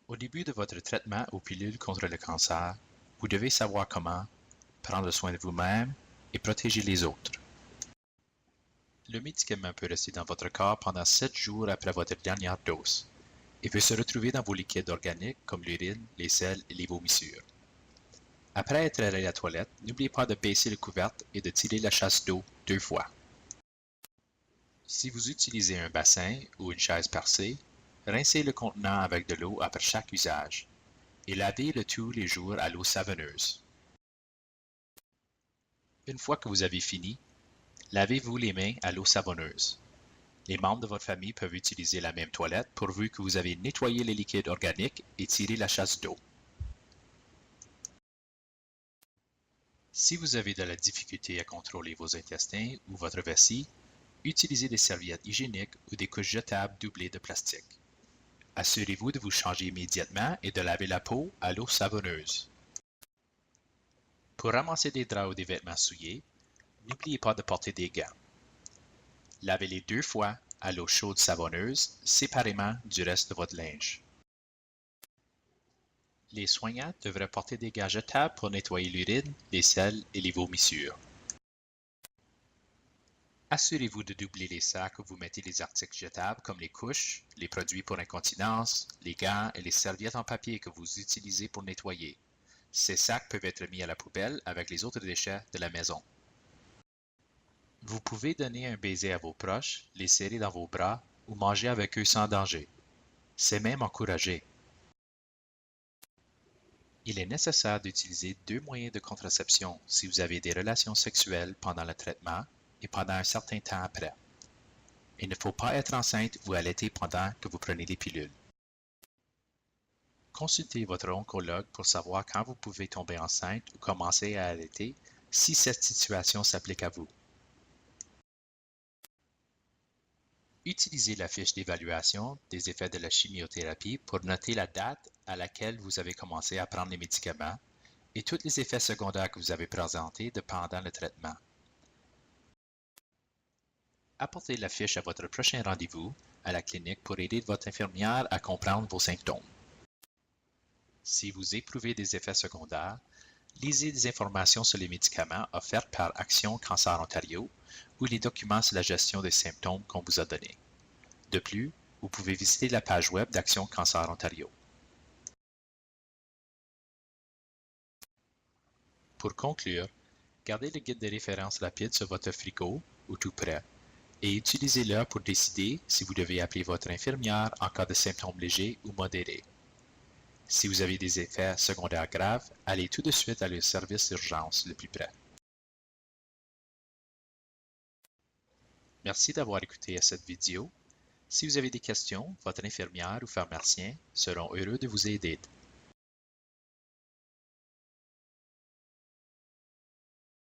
Au début de votre traitement aux pilules contre le cancer, vous devez savoir comment prendre soin de vous-même et protéger les autres. Le médicament peut rester dans votre corps pendant 7 jours après votre dernière dose et peut se retrouver dans vos liquides organiques comme l'urine, les selles et les vomissures. Après être allé à la toilette, n'oubliez pas de baisser le couvercle et de tirer la chasse d'eau 2 fois. Si vous utilisez un bassin ou une chaise percée, rincez le contenant avec de l'eau après chaque usage et lavez-le tous les jours à l'eau savonneuse. Une fois que vous avez fini, lavez-vous les mains à l'eau savonneuse. Les membres de votre famille peuvent utiliser la même toilette pourvu que vous avez nettoyé les liquides organiques et tiré la chasse d'eau. Si vous avez de la difficulté à contrôler vos intestins ou votre vessie, utilisez des serviettes hygiéniques ou des couches jetables doublées de plastique. Assurez-vous de vous changer immédiatement et de laver la peau à l'eau savonneuse. Pour ramasser des draps ou des vêtements souillés, n'oubliez pas de porter des gants. Lavez-les 2 fois à l'eau chaude savonneuse, séparément du reste de votre linge. Les soignants devraient porter des gants jetables pour nettoyer l'urine, les selles et les vomissures. Assurez-vous de doubler les sacs où vous mettez les articles jetables comme les couches, les produits pour incontinence, les gants et les serviettes en papier que vous utilisez pour nettoyer. Ces sacs peuvent être mis à la poubelle avec les autres déchets de la maison. Vous pouvez donner un baiser à vos proches, les serrer dans vos bras ou manger avec eux sans danger. C'est même encouragé. Il est nécessaire d'utiliser 2 moyens de contraception si vous avez des relations sexuelles pendant le traitement et pendant un certain temps après. Il ne faut pas être enceinte ou allaiter pendant que vous prenez les pilules. Consultez votre oncologue pour savoir quand vous pouvez tomber enceinte ou commencer à allaiter si cette situation s'applique à vous. Utilisez la fiche d'évaluation des effets de la chimiothérapie pour noter la date à laquelle vous avez commencé à prendre les médicaments et tous les effets secondaires que vous avez présentés pendant le traitement. Apportez la fiche à votre prochain rendez-vous à la clinique pour aider votre infirmière à comprendre vos symptômes. Si vous éprouvez des effets secondaires, lisez des informations sur les médicaments offerts par Action Cancer Ontario ou les documents sur la gestion des symptômes qu'on vous a donnés. De plus, vous pouvez visiter la page web d'Action Cancer Ontario. Pour conclure, gardez le guide de référence rapide sur votre frigo ou tout près et utilisez-le pour décider si vous devez appeler votre infirmière en cas de symptômes légers ou modérés. Si vous avez des effets secondaires graves, allez tout de suite à le service d'urgence le plus près. Merci d'avoir écouté cette vidéo. Si vous avez des questions, votre infirmière ou pharmacien seront heureux de vous aider.